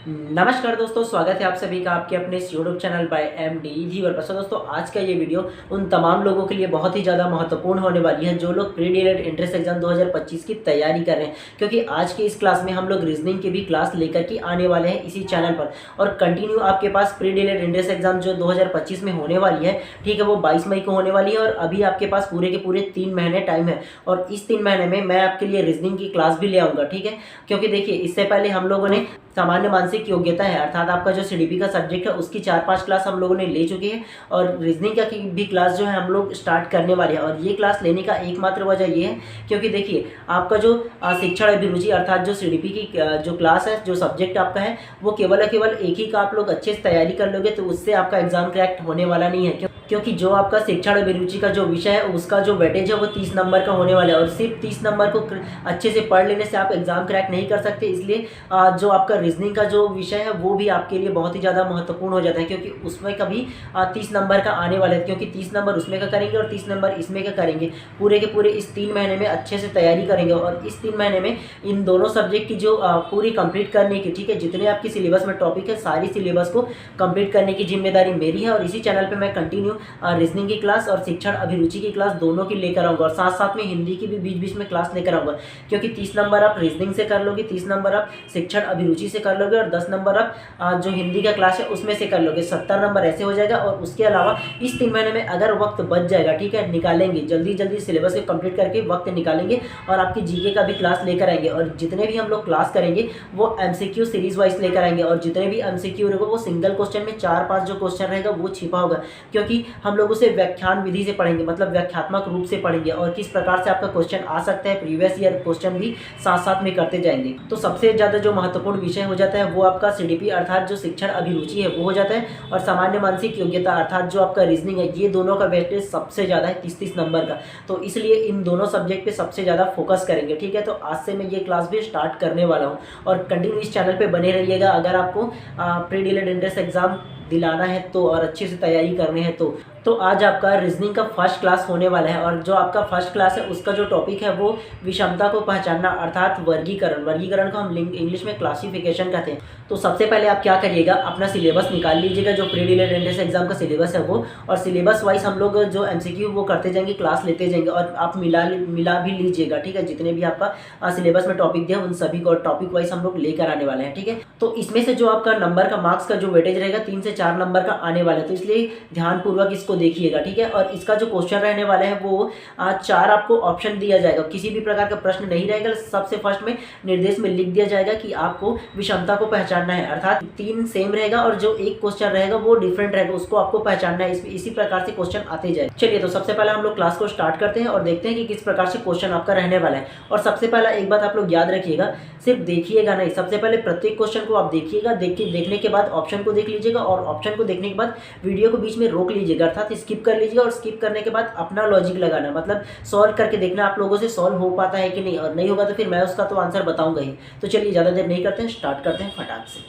नमस्कार दोस्तों, स्वागत है आप सभी का आपके अपने इस यूट्यूब चैनल बाय एमडी जीवर पर। दोस्तों, आज का ये वीडियो उन तमाम लोगों के लिए बहुत ही ज़्यादा महत्वपूर्ण होने वाली है जो लोग प्री डीएलएड एंट्रेंस एग्जाम 2025 की तैयारी कर रहे हैं, क्योंकि आज के इस क्लास में हम लोग रीजनिंग की भी क्लास लेकर के आने वाले हैं इसी चैनल पर। और कंटिन्यू आपके पास प्री डीएलएड एंट्रेंस एग्जाम जो 2025 में होने वाली है, ठीक है, वो 22 मई को होने वाली है। और अभी आपके पास पूरे के पूरे 3 महीने टाइम है, और इस 3 महीने में मैं आपके लिए रीजनिंग की क्लास भी ले आऊँगा, ठीक है। क्योंकि देखिए, इससे पहले हम लोगों ने सामान्य मानसिक योग्यता है, अर्थात आपका जो सीडीपी का सब्जेक्ट है, उसकी 4-5 क्लास हम लोगों ने ले चुके हैं। और रीजनिंग का की भी क्लास जो है हम लोग स्टार्ट करने वाले हैं। और ये क्लास लेने का एकमात्र वजह ये है क्योंकि देखिए, आपका जो शिक्षण अभिरुचि अर्थात जो सीडीपी की जो क्लास है, जो सब्जेक्ट आपका है, वो केवल केवल एक ही का आप लोग अच्छे से तैयारी कर लोगे तो उससे आपका एग्जाम क्रैक होने वाला नहीं है। क्योंकि जो आपका शिक्षण अभिरुचि का जो विषय है, उसका जो वेटेज है वो 30 नंबर का होने वाला है। और सिर्फ 30 नंबर को अच्छे से पढ़ लेने से आप एग्जाम क्रैक नहीं कर सकते। इसलिए जो आपका रीजनिंग का जो विषय है वो भी आपके लिए बहुत ही ज़्यादा महत्वपूर्ण हो जाता है, क्योंकि उसमें कभी 30 नंबर का आने वाला है। क्योंकि 30 नंबर उसमें का करेंगे और 30 नंबर इसमें का करेंगे। पूरे के पूरे इस 3 महीने में अच्छे से तैयारी करेंगे। और इस 3 महीने में इन दोनों सब्जेक्ट की जो पूरी कंप्लीट करने की, ठीक है, जितने आपकी सिलेबस में टॉपिक है, सारी सिलेबस को कंप्लीट करने की जिम्मेदारी मेरी है। और इसी चैनल पर मैं कंटिन्यू रीजनिंग की क्लास और शिक्षण अभिरुचि की क्लास दोनों की लेकर आऊँगा। और साथ साथ में हिंदी की भी बीच बीच में क्लास लेकर आऊँगा, क्योंकि 30 नंबर आप रीजनिंग से कर लोगे, 30 नंबर आप शिक्षण अभिरुचि से कर लोगे, और 10 नंबर आप जो हिंदी का क्लास है उसमें से कर लोगे। 70 नंबर ऐसे हो जाएगा। और उसके अलावा इस 3 महीने में अगर वक्त बच जाएगा, ठीक है, निकालेंगे, जल्दी जल्दी सिलेबस को कंप्लीट करके वक्त निकालेंगे और आपकी जीके का भी क्लास लेकर आएंगे। और जितने भी हम लोग क्लास करेंगे वो एमसीक्यू सीरीज वाइज लेकर आएंगे। और जितने भी एमसीक्यू रहेगा वो सिंगल क्वेश्चन में 4-5 जो क्वेश्चन रहेगा वो छिपा होगा, क्योंकि हम लोग उसे व्याख्यान विधि से पढ़ेंगे, मतलब व्याख्यात्मक रूप से पढ़ेंगे। और किस प्रकार से आपका क्वेश्चन आ सकता है, प्रीवियस ईयर क्वेश्चन भी साथ साथ में करते जाएंगे। तो सबसे ज़्यादा जो महत्वपूर्ण विषय हो जाता है वो आपका सीडीपी अर्थात जो शिक्षण अभिरुचि है वो हो जाता है। और सामान्य मानसिक योग्यता अर्थात जो आपका रीजनिंग है, ये दोनों का वेटेज सबसे ज़्यादा है, 30-30 नंबर का। तो इसलिए इन दोनों सब्जेक्ट पे सबसे ज़्यादा फोकस करेंगे, ठीक है। तो आज से मैं ये क्लास भी स्टार्ट करने वाला हूँ, और कंटिन्यू इस चैनल पे बने रहिएगा। अगर आपको प्री डीएलएड एंट्रेंस एग्जाम दिलाना है तो, और अच्छे से तैयारी करनी है तो आज आपका रीजनिंग का फर्स्ट क्लास होने वाला है। और जो आपका फर्स्ट क्लास है उसका जो टॉपिक है वो विषमता को पहचानना अर्थात वर्गीकरण। वर्गीकरण को हम इंग्लिश में क्लासिफिकेशन कहते हैं। तो सबसे पहले आप क्या करिएगा, अपना सिलेबस निकाल लीजिएगा, जो प्री डीएलएड एंट्रेंस एग्जाम का सिलेबस है वो। और सिलेबस वाइज हम लोग जो एमसीक्यू वो करते जाएंगे, क्लास लेते जाएंगे। और आप मिला भी लीजिएगा, ठीक है, जितने भी आपका सिलेबस में टॉपिक दिया उन सभी को टॉपिक वाइज हम लोग लेकर आने वाले हैं, ठीक है। तो इसमें से जो आपका नंबर का मार्क्स का जो वेटेज रहेगा 3 से 4 नंबर का आने वाला है। तो इसलिए ध्यानपूर्वक इसको देखिएगा, ठीक है। और इसका जो क्वेश्चन रहने वाला है वो 4 आपको ऑप्शन दिया जाएगा, किसी भी प्रकार का प्रश्न नहीं रहेगा। सबसे फर्स्ट में निर्देश में लिख दिया जाएगा कि आपको विषमता को पहचानना है, अर्थात 3 सेम रहेगा और जो एक क्वेश्चन रहेगा वो डिफरेंट रहेगा, उसको आपको पहचानना है। इसी प्रकार से क्वेश्चन आते जाए। चलिए, तो सबसे पहले हम लोग क्लास को स्टार्ट करते हैं और देखते हैं कि किस प्रकार से क्वेश्चन आपका रहने वाला है। और सबसे पहला एक बात आप लोग याद रखिएगा, सिर्फ देखिएगा नहीं, सबसे पहले प्रत्येक क्वेश्चन को आप देखिएगा, देखने के बाद ऑप्शन को देख लीजिएगा, और ऑप्शन को देखने के बाद वीडियो को बीच में रोक लीजिएगा, अर्थात स्किप कर लीजिएगा। और स्किप करने के बाद अपना लॉजिक लगाना, मतलब सॉल्व करके देखना आप लोगों से सॉल्व हो पाता है कि नहीं, और नहीं होगा तो फिर मैं उसका तो आंसर बताऊंगा ही। तो चलिए, ज़्यादा देर नहीं करते हैं, स्टार्ट करते हैं फटाक से।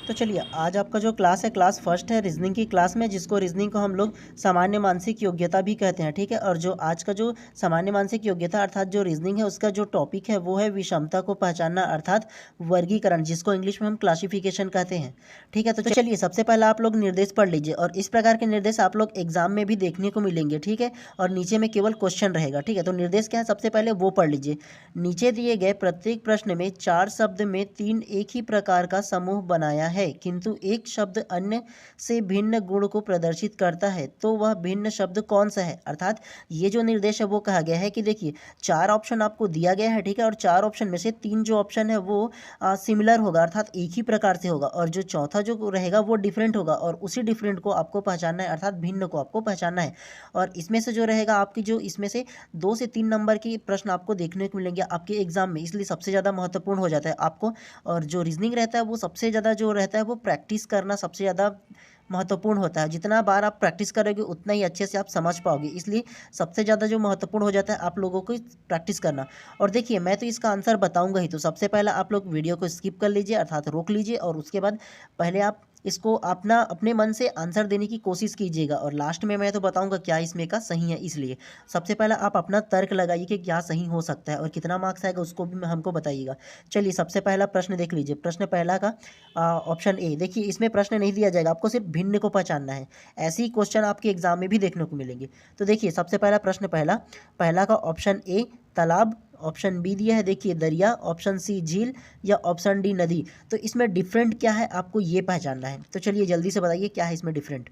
तो चलिए, आज आपका जो क्लास है, क्लास फर्स्ट है रीजनिंग की क्लास में, जिसको रीजनिंग को हम लोग सामान्य मानसिक योग्यता भी कहते हैं, ठीक है। और जो आज का जो सामान्य मानसिक योग्यता अर्थात जो रीजनिंग है उसका जो टॉपिक है वो है विषमता को पहचानना अर्थात वर्गीकरण, जिसको इंग्लिश में हम क्लासिफिकेशन कहते हैं, ठीक है। तो चलिए, सबसे पहले आप लोग निर्देश पढ़ लीजिए, और इस प्रकार के निर्देश आप लोग एग्जाम में भी देखने को मिलेंगे, ठीक है। और नीचे में केवल क्वेश्चन रहेगा, ठीक है। तो निर्देश क्या है, सबसे पहले वो पढ़ लीजिए। नीचे दिए गए प्रत्येक प्रश्न में 4 शब्द में 3 एक ही प्रकार का समूह बनाया है, किंतु एक शब्द अन्य से भिन्न गुण को प्रदर्शित करता है, तो वह भिन्न शब्द कौन सा है। अर्थात ये जो निर्देश है वो कहा गया है कि देखिए, 4 ऑप्शन आपको दिया गया है, ठीक है। और 4 ऑप्शन में से 3 जो ऑप्शन है वो सिमिलर होगा, अर्थात एक ही प्रकार से होगा, और जो चौथा जो रहेगा वो डिफरेंट होगा, और उसी डिफरेंट को आपको पहचानना है, अर्थात भिन्न को आपको पहचानना है। और इसमें से जो रहेगा आपकी जो इसमें से 2 से 3 नंबर की प्रश्न आपको देखने को मिलेंगे आपके एग्जाम में, इसलिए सबसे ज़्यादा महत्वपूर्ण हो जाता है आपको। और जो रीजनिंग रहता है वो सबसे ज़्यादा जो रहता है वो प्रैक्टिस करना सबसे ज़्यादा महत्वपूर्ण होता है। जितना बार आप प्रैक्टिस करोगे उतना ही अच्छे से आप समझ पाओगे, इसलिए सबसे ज़्यादा जो महत्वपूर्ण हो जाता है आप लोगों को प्रैक्टिस करना। और देखिए, मैं तो इसका आंसर बताऊंगा ही, तो सबसे पहले आप लोग वीडियो को स्किप कर लीजिए, अर्थात रोक लीजिए, और उसके बाद पहले आप इसको अपना अपने मन से आंसर देने की कोशिश कीजिएगा और लास्ट में मैं तो बताऊंगा क्या इसमें का सही है। इसलिए सबसे पहला आप अपना तर्क लगाइए कि क्या सही हो सकता है और कितना मार्क्स आएगा उसको भी हमको बताइएगा। चलिए सबसे पहला प्रश्न देख लीजिए। प्रश्न पहला का ऑप्शन ए देखिए, इसमें प्रश्न नहीं दिया जाएगा, आपको सिर्फ भिन्न को पहचानना है। ऐसे ही क्वेश्चन आपके एग्जाम में भी देखने को मिलेंगे। तो देखिए सबसे पहला प्रश्न पहला का ऑप्शन ए तालाब, ऑप्शन बी दिया है देखिए दरिया, ऑप्शन सी झील या ऑप्शन डी नदी। तो इसमें डिफरेंट क्या है आपको ये पहचानना है। तो चलिए जल्दी से बताइए क्या है इसमें डिफरेंट।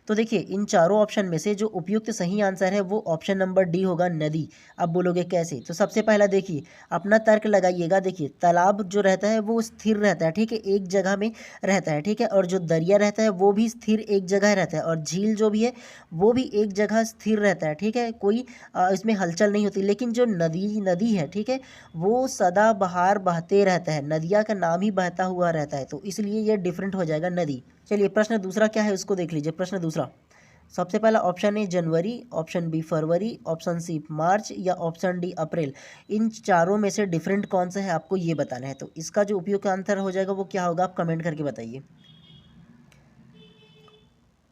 तो देखिए इन चारों ऑप्शन में से जो उपयुक्त सही आंसर है वो ऑप्शन नंबर डी होगा नदी। अब बोलोगे कैसे, तो सबसे पहला देखिए अपना तर्क लगाइएगा। देखिए तालाब जो रहता है वो स्थिर रहता है, ठीक है, एक जगह में रहता है, ठीक है, और जो दरिया रहता है वो भी स्थिर एक जगह रहता है, और झील जो भी है वो भी एक जगह स्थिर रहता है, ठीक है, कोई इसमें हलचल नहीं होती। लेकिन जो नदी नदी है, ठीक है, वो सदाबहार बहते रहता है, नदिया का नाम ही बहता हुआ रहता है, तो इसलिए ये डिफरेंट हो जाएगा नदी। चलिए प्रश्न दूसरा क्या है उसको देख लीजिए। प्रश्न दूसरा सबसे पहला ऑप्शन ए जनवरी, ऑप्शन बी फरवरी, ऑप्शन सी मार्च या ऑप्शन डी अप्रैल। इन चारों में से डिफरेंट कौन सा है आपको ये बताना है। तो इसका जो उपयुक्त आंसर हो जाएगा वो क्या होगा, आप कमेंट करके बताइए।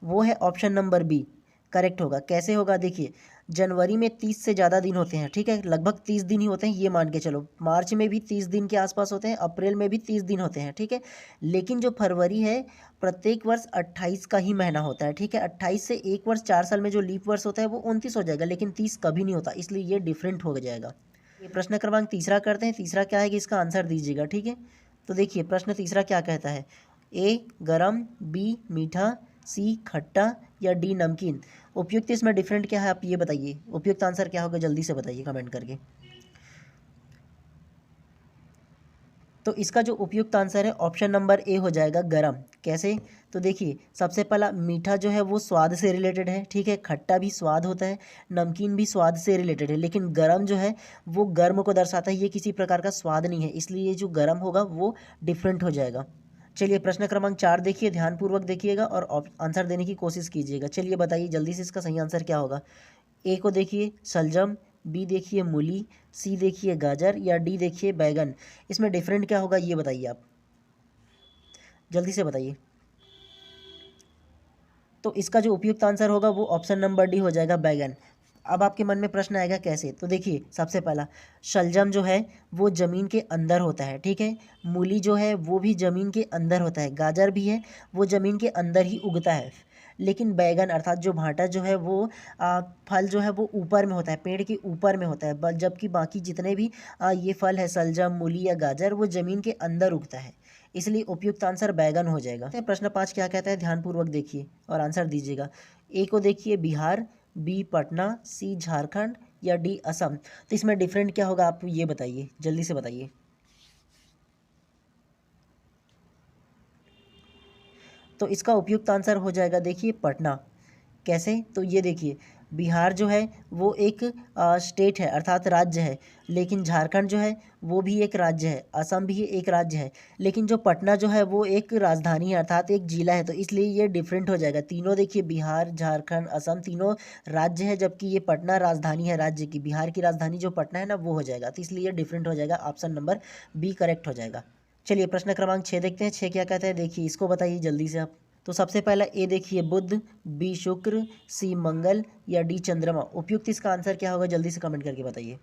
वो है ऑप्शन नंबर बी, करेक्ट होगा। कैसे होगा देखिए, जनवरी में 30 से ज़्यादा दिन होते हैं, ठीक है, लगभग 30 दिन ही होते हैं ये मान के चलो। मार्च में भी 30 दिन के आसपास होते हैं, अप्रैल में भी 30 दिन होते हैं, ठीक है। लेकिन जो फरवरी है प्रत्येक वर्ष 28 का ही महीना होता है, ठीक है। 28 से एक वर्ष 4 साल में जो लीप वर्ष होता है वो 29 हो जाएगा, लेकिन 30 कभी नहीं होता, इसलिए ये डिफरेंट हो जाएगा। ये प्रश्न क्रमांक तीसरा करते हैं। तीसरा क्या है कि इसका आंसर दीजिएगा, ठीक है। तो देखिए प्रश्न तीसरा क्या कहता है, ए गरम, बी मीठा, सी खट्टा या डी नमकीन। उपयुक्त इसमें डिफरेंट क्या है आप ये बताइए, उपयुक्त आंसर क्या होगा जल्दी से बताइए कमेंट करके। तो इसका जो उपयुक्त आंसर है ऑप्शन नंबर ए हो जाएगा गरम। कैसे, तो देखिए सबसे पहला मीठा जो है वो स्वाद से रिलेटेड है, ठीक है, खट्टा भी स्वाद होता है, नमकीन भी स्वाद से रिलेटेड है, लेकिन गरम जो है वो गर्म को दर्शाता है, ये किसी प्रकार का स्वाद नहीं है, इसलिए ये जो गरम होगा वो डिफरेंट हो जाएगा। चलिए प्रश्न क्रमांक 4 देखिए, ध्यानपूर्वक देखिएगा और आंसर देने की कोशिश कीजिएगा। चलिए बताइए जल्दी से इसका सही आंसर क्या होगा। ए को देखिए शलजम, बी देखिए मूली, सी देखिए गाजर या डी देखिए बैगन। इसमें डिफरेंट क्या होगा ये बताइए आप, जल्दी से बताइए। तो इसका जो उपयुक्त आंसर होगा वो ऑप्शन नंबर डी हो जाएगा बैगन। अब आपके मन में प्रश्न आएगा कैसे, तो देखिए सबसे पहला शलजम जो है वो ज़मीन के अंदर होता है, ठीक है, मूली जो है वो भी ज़मीन के अंदर होता है, गाजर भी है वो ज़मीन के अंदर ही उगता है, लेकिन बैगन अर्थात जो भांटा जो है वो फल जो है वो ऊपर में होता है, पेड़ के ऊपर में होता है, जबकि बाकी जितने भी ये फल है सलजम मूली या गाजर वो ज़मीन के अंदर उगता है, इसलिए उपयुक्त आंसर बैगन हो जाएगा। प्रश्न 5 क्या कहता है, ध्यानपूर्वक देखिए और आंसर दीजिएगा। ए को देखिए बिहार, बी पटना, सी झारखंड या डी असम। तो इसमें डिफरेंट क्या होगा आप ये बताइए, जल्दी से बताइए। तो इसका उपयुक्त आंसर हो जाएगा देखिए पटना। कैसे, तो ये देखिए बिहार जो है वो एक स्टेट है अर्थात राज्य है, लेकिन झारखंड जो है वो भी एक राज्य है, असम भी एक राज्य है, लेकिन जो पटना जो है वो एक राजधानी है अर्थात एक जिला है, तो इसलिए ये डिफरेंट हो जाएगा। तीनों देखिए बिहार झारखंड असम तीनों राज्य है, जबकि ये पटना राजधानी है राज्य की, बिहार की राजधानी जो पटना है ना वो हो जाएगा, तो इसलिए ये डिफरेंट हो जाएगा, ऑप्शन नंबर बी करेक्ट हो जाएगा। चलिए प्रश्न क्रमांक 6 देखते हैं। 6 क्या कहता है देखिए, इसको बताइए जल्दी से आप। तो सबसे पहला ए देखिए बुध, बी शुक्र, सी मंगल या डी चंद्रमा। उपयुक्त इसका आंसर क्या होगा जल्दी से कमेंट करके बताइए।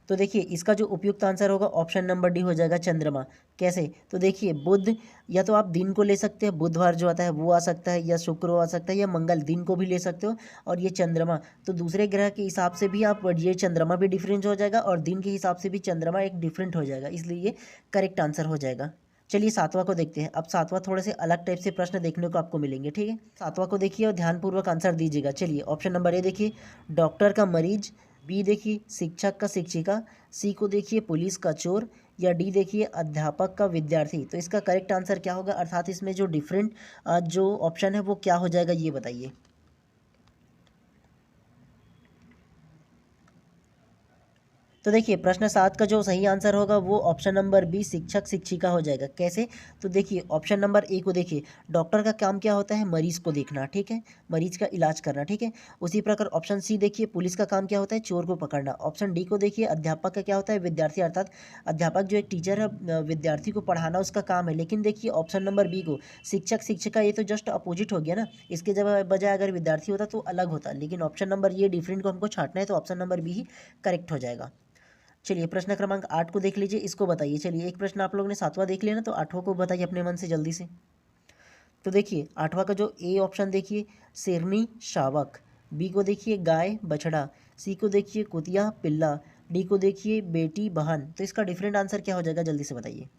तो देखिए इसका जो उपयुक्त आंसर होगा ऑप्शन नंबर डी हो जाएगा चंद्रमा। कैसे, तो देखिए बुध या तो आप दिन को ले सकते हैं, बुधवार जो आता है वो आ सकता है, या शुक्र आ सकता है, या मंगल दिन को भी ले सकते हो, और ये चंद्रमा तो दूसरे ग्रह के हिसाब से भी आप ये चंद्रमा भी डिफरेंट हो जाएगा और दिन के हिसाब से भी चंद्रमा एक डिफरेंट हो जाएगा, इसलिए ये करेक्ट आंसर हो जाएगा। चलिए सातवां को देखते हैं। अब सातवां थोड़े से अलग टाइप से प्रश्न देखने को आपको मिलेंगे, ठीक है। सातवां को देखिए और ध्यानपूर्वक आंसर दीजिएगा। चलिए ऑप्शन नंबर ए देखिए डॉक्टर का मरीज, बी देखिए शिक्षक का शिक्षिका, सी को देखिए पुलिस का चोर या डी देखिए अध्यापक का विद्यार्थी। तो इसका करेक्ट आंसर क्या होगा अर्थात इसमें जो डिफरेंट जो ऑप्शन है वो क्या हो जाएगा ये बताइए। तो देखिए प्रश्न 7 का जो सही आंसर होगा वो ऑप्शन नंबर बी शिक्षक शिक्षिका हो जाएगा। कैसे? तो देखिए ऑप्शन नंबर ए को देखिए, डॉक्टर का काम क्या होता है? मरीज को देखना, ठीक है, मरीज का इलाज करना, ठीक है। उसी प्रकार ऑप्शन सी देखिए, पुलिस का काम क्या होता है? चोर को पकड़ना। ऑप्शन डी को देखिए, अध्यापक का क्या होता है? विद्यार्थी, अर्थात अध्यापक जो एक टीचर है, विद्यार्थी को पढ़ाना उसका काम है। लेकिन देखिए ऑप्शन नंबर बी को, शिक्षक शिक्षिका, ये तो जस्ट अपोजिट हो गया ना। इसके जब बजाय अगर विद्यार्थी होता तो अलग होता, लेकिन ऑप्शन नंबर ये डिफरेंट को हमको छांटना है, तो ऑप्शन नंबर बी ही करेक्ट हो जाएगा। चलिए प्रश्न क्रमांक 8 को देख लीजिए, इसको बताइए। चलिए एक प्रश्न आप लोगों ने 7वां देख लिया ना, तो 8वां को बताइए अपने मन से जल्दी से। तो देखिए 8वां का जो ए ऑप्शन देखिए, शेरनी शावक। बी को देखिए, गाय बछड़ा। सी को देखिए, कुतिया पिल्ला। डी को देखिए, बेटी बहन। तो इसका डिफरेंट आंसर क्या हो जाएगा, जल्दी से बताइए।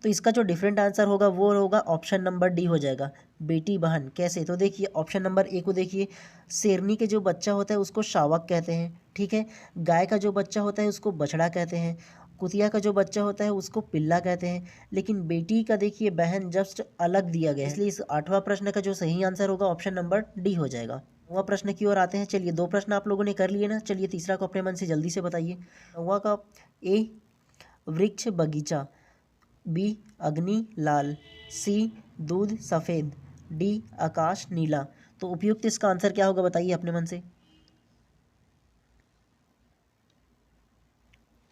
तो इसका जो डिफरेंट आंसर होगा वो होगा ऑप्शन नंबर डी हो जाएगा, बेटी बहन। कैसे? तो देखिए ऑप्शन नंबर ए को देखिए, शेरनी के जो बच्चा होता है उसको शावक कहते हैं, ठीक है। गाय का जो बच्चा होता है उसको बछड़ा कहते हैं। कुतिया का जो बच्चा होता है उसको पिल्ला कहते हैं। लेकिन बेटी का देखिए बहन जस्ट अलग दिया गया है, इसलिए इस 8वां प्रश्न का जो सही आंसर होगा ऑप्शन नंबर डी हो जाएगा। 9वां प्रश्न की ओर आते हैं। चलिए 2 प्रश्न आप लोगों ने कर लिए ना, चलिए तीसरा को अपने मन से जल्दी से बताइए। 9वां का ए वृक्ष बगीचा। बी अग्नि लाल। सी दूध सफ़ेद। डी आकाश नीला। तो उपयुक्त इसका आंसर क्या होगा, बताइए अपने मन से।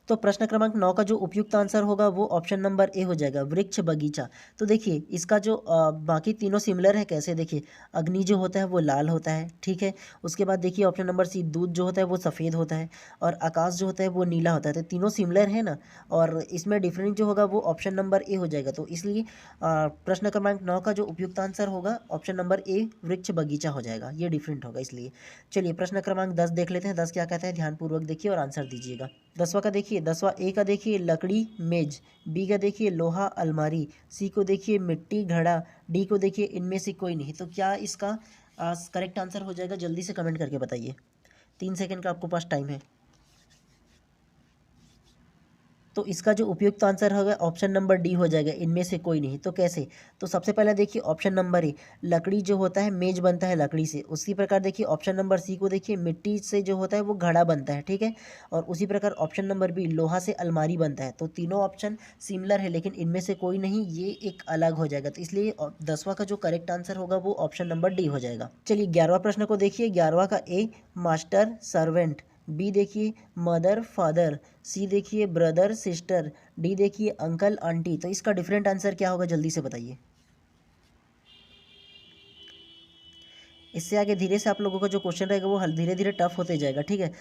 तो प्रश्न क्रमांक 9 का जो उपयुक्त आंसर होगा वो ऑप्शन नंबर ए हो जाएगा, वृक्ष बगीचा। तो देखिए इसका जो बाकी तीनों सिमिलर है। कैसे? देखिए अग्नि जो होता है वो लाल होता है, ठीक है। उसके बाद देखिए ऑप्शन नंबर सी, दूध जो होता है वो सफ़ेद होता है, और आकाश जो होता है वो नीला होता है। तो तीनों सिमिलर है ना, और इसमें डिफरेंट जो होगा वो ऑप्शन नंबर ए हो जाएगा। तो इसलिए प्रश्न क्रमांक 9 का जो उपयुक्त आंसर होगा ऑप्शन नंबर ए, वृक्ष बगीचा हो जाएगा। ये डिफरेंट होगा इसलिए। चलिए प्रश्न क्रमांक 10 देख लेते हैं। 10 क्या कहता है, ध्यानपूर्वक देखिए और आंसर दीजिएगा। 10वां का देखिए, 10वां ए का देखिए लकड़ी मेज। बी का देखिए लोहा अलमारी। सी को देखिए मिट्टी घड़ा। डी को देखिए इनमें से कोई नहीं। तो क्या इसका करेक्ट आंसर हो जाएगा, जल्दी से कमेंट करके बताइए। 3 सेकंड का आपको पास टाइम है। तो इसका जो उपयुक्त आंसर होगा ऑप्शन नंबर डी हो जाएगा, इनमें से कोई नहीं। तो कैसे? तो सबसे पहले देखिए ऑप्शन नंबर ए, लकड़ी जो होता है मेज बनता है लकड़ी से। उसी प्रकार देखिए ऑप्शन नंबर सी को देखिए, मिट्टी से जो होता है वो घड़ा बनता है, ठीक है। और उसी प्रकार ऑप्शन नंबर बी, लोहा से अलमारी बनता है। तो तीनों ऑप्शन सिमिलर है, लेकिन इनमें से कोई नहीं, ये एक अलग हो जाएगा। तो इसलिए 10वां का जो करेक्ट आंसर होगा वो ऑप्शन नंबर डी हो जाएगा। चलिए 11वां प्रश्न को देखिए। 11वां का ए मास्टर सर्वेंट। बी देखिए मदर फादर। सी देखिए ब्रदर सिस्टर। डी देखिए अंकल आंटी। तो इसका डिफरेंट आंसर क्या होगा, जल्दी से बताइए। इससे आगे धीरे से आप लोगों का जो क्वेश्चन रहेगा वो धीरे धीरे टफ होते जाएगा, ठीक है।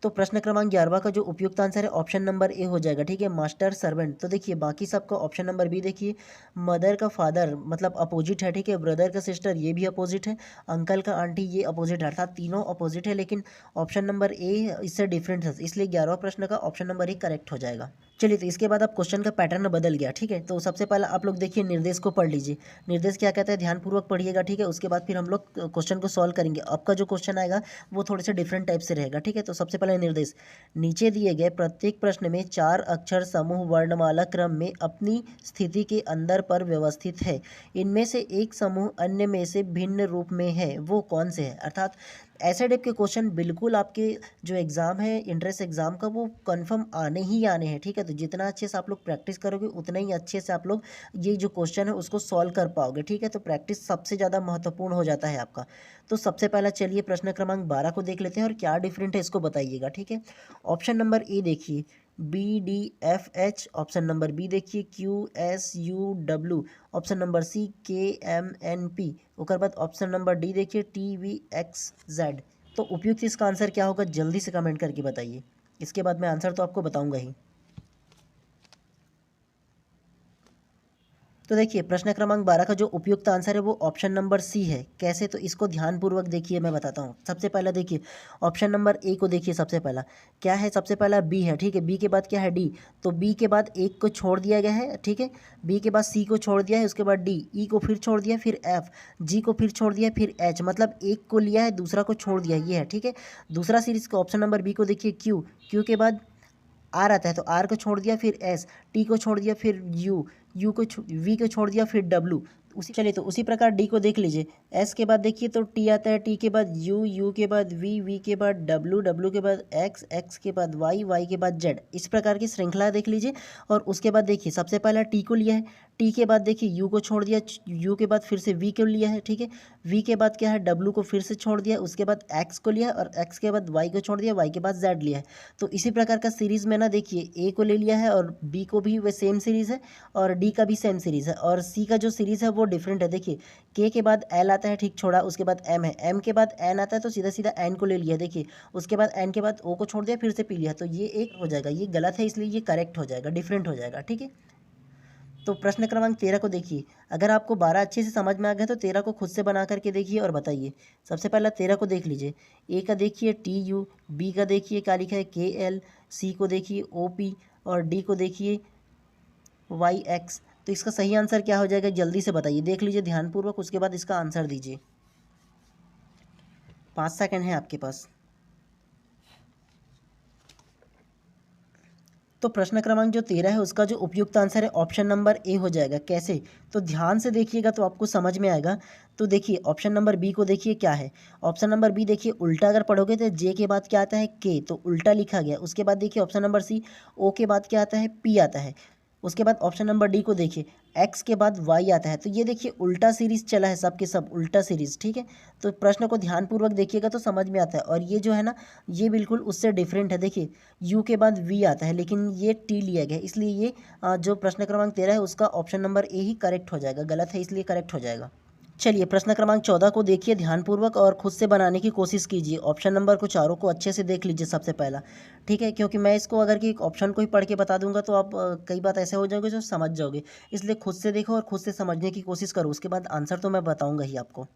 तो प्रश्न क्रमांक 11वां का जो उपयुक्त आंसर है ऑप्शन नंबर ए हो जाएगा, ठीक है, मास्टर सर्वेंट। तो देखिए बाकी सबका ऑप्शन नंबर बी देखिए, मदर का फादर मतलब अपोजिट है, ठीक है, ब्रदर का सिस्टर ये भी अपोजिट है, अंकल का आंटी ये अपोजिट है, अर्थात तीनों अपोजिट है। लेकिन ऑप्शन नंबर ए इससे डिफरेंट है, इसलिए 11वां प्रश्न का ऑप्शन नंबर ए करेक्ट हो जाएगा। चलिए तो इसके बाद अब क्वेश्चन का पैटर्न बदल गया, ठीक है। तो सबसे पहले आप लोग देखिए निर्देश को पढ़ लीजिए। निर्देश क्या कहता है, ध्यानपूर्वक पढ़िएगा, ठीक है। उसके बाद फिर हम लोग क्वेश्चन को सॉल्व करेंगे। आपका जो क्वेश्चन आएगा वो थोड़े से डिफरेंट टाइप से रहेगा, ठीक है। तो सबसे पहले निर्देश, नीचे दिए गए प्रत्येक प्रश्न में 4 अक्षर समूह वर्णमाला क्रम में अपनी स्थिति के अंदर पर व्यवस्थित है। इनमें से एक समूह अन्य में से भिन्न रूप में है, वो कौन से है? अर्थात ऐसे टाइप के क्वेश्चन बिल्कुल आपके जो एग्ज़ाम है इंट्रेंस एग्ज़ाम का वो कंफर्म आने ही आने हैं, ठीक है। तो जितना अच्छे से आप लोग प्रैक्टिस करोगे उतना ही अच्छे से आप लोग ये जो क्वेश्चन है उसको सॉल्व कर पाओगे, ठीक है। तो प्रैक्टिस सबसे ज़्यादा महत्वपूर्ण हो जाता है आपका। तो सबसे पहला चलिए प्रश्न क्रमांक 12 को देख लेते हैं और क्या डिफरेंट है इसको बताइएगा, ठीक है। ऑप्शन नंबर ए देखिए, B D F H. Option number B देखिए, Q S U W. Option number C, K M N P. उसके बाद ऑप्शन नंबर डी देखिए, टी वी एक्स जेड। तो उपयुक्त इसका आंसर क्या होगा, जल्दी से कमेंट करके बताइए। इसके बाद मैं आंसर तो आपको बताऊंगा ही। तो देखिए प्रश्न क्रमांक 12 का जो उपयुक्त आंसर है वो ऑप्शन नंबर सी है। कैसे? तो इसको ध्यानपूर्वक देखिए, मैं बताता हूँ। सबसे पहला देखिए ऑप्शन नंबर ए को देखिए, सबसे पहला क्या है, सबसे पहला बी है, ठीक है। बी के बाद क्या है, डी। तो बी के बाद एक को छोड़ दिया गया है, ठीक है। बी के बाद सी को छोड़ दिया है, उसके बाद डी, ई को फिर छोड़ दिया, फिर एफ, जी को फिर छोड़ दिया, फिर एच, मतलब एक को लिया है दूसरा को छोड़ दिया, ये है, ठीक है। दूसरा सीरीज का ऑप्शन नंबर बी को देखिए, क्यू। क्यू के बाद आर आता है, तो आर को छोड़ दिया, फिर एस, टी को छोड़ दिया, फिर यू, वी को छोड़ दिया, फिर डब्लू। तो उसी प्रकार डी को देख लीजिए, एस के बाद देखिए तो टी आता है, टी के बाद यू, यू के बाद वी, वी के बाद डब्ल्यू, डब्ल्यू के बाद एक्स, एक्स के बाद वाई, वाई के बाद जेड। इस प्रकार की श्रृंखला देख लीजिए। और उसके बाद देखिए सबसे पहला टी को लिया है, टी के बाद देखिए यू को छोड़ दिया, यू के बाद फिर से वी को लिया है, ठीक है। वी के बाद क्या है, डब्ल्यू को फिर से छोड़ दिया, उसके बाद एक्स को लिया और एक्स के बाद वाई को छोड़ दिया, वाई के बाद जेड लिया है। तो इसी प्रकार का सीरीज़ में ना देखिए ए को ले लिया है और बी को भी वे सेम सीरीज़ है और डी का भी सेम सीरीज़ है। और सी का जो सीरीज़ है वो डिफरेंट है। देखिए के बाद एल आता है, ठीक छोड़ा, उसके बाद एम है, एम के बाद एन आता है तो सीधा सीधा एन को ले लिया, देखिए उसके बाद एन के बाद ओ को छोड़ दिया, फिर से पी लिया, तो ये एक हो जाएगा, ये गलत है इसलिए ये करेक्ट हो जाएगा, डिफरेंट हो जाएगा, ठीक है। तो प्रश्न क्रमांक 13 को देखिए। अगर आपको 12 अच्छे से समझ में आ गया तो 13 को खुद से बना करके देखिए और बताइए। सबसे पहला 13 को देख लीजिए। ए का देखिए टी यू, बी का देखिए क्या लिखा है के एल, सी को देखिए ओ पी और डी को देखिए वाई एक्स। तो इसका सही आंसर क्या हो जाएगा जल्दी से बताइए, देख लीजिए ध्यानपूर्वक, उसके बाद इसका आंसर दीजिए। 5 सेकंड है आपके पास। तो प्रश्न क्रमांक जो 13 है उसका जो उपयुक्त आंसर है ऑप्शन नंबर ए हो जाएगा। कैसे, तो ध्यान से देखिएगा तो आपको समझ में आएगा। तो देखिए ऑप्शन नंबर बी को देखिए क्या है। ऑप्शन नंबर बी देखिए उल्टा अगर पढ़ोगे तो जे के बाद क्या आता है के, तो उल्टा लिखा गया। उसके बाद देखिए ऑप्शन नंबर सी, ओ के बाद क्या आता है पी आता है। उसके बाद ऑप्शन नंबर डी को देखिए, एक्स के बाद वाई आता है। तो ये देखिए उल्टा सीरीज चला है, सब के सब उल्टा सीरीज, ठीक है। तो प्रश्न को ध्यानपूर्वक देखिएगा तो समझ में आता है। और ये जो है ना, ये बिल्कुल उससे डिफरेंट है। देखिए यू के बाद वी आता है लेकिन ये टी लिया गया, इसलिए ये जो प्रश्न क्रमांक 13 है उसका ऑप्शन नंबर ए ही करेक्ट हो जाएगा, गलत है इसलिए करेक्ट हो जाएगा। चलिए प्रश्न क्रमांक 14 को देखिए ध्यानपूर्वक और खुद से बनाने की कोशिश कीजिए। ऑप्शन नंबर को चारों को अच्छे से देख लीजिए सबसे पहला, ठीक है, क्योंकि मैं इसको अगर कि ऑप्शन को ही पढ़ के बता दूंगा तो आप कई बात ऐसे हो जाओगे जो समझ जाओगे, इसलिए खुद से देखो और खुद से समझने की कोशिश करो, उसके बाद आंसर तो मैं बताऊंगा ही आपको।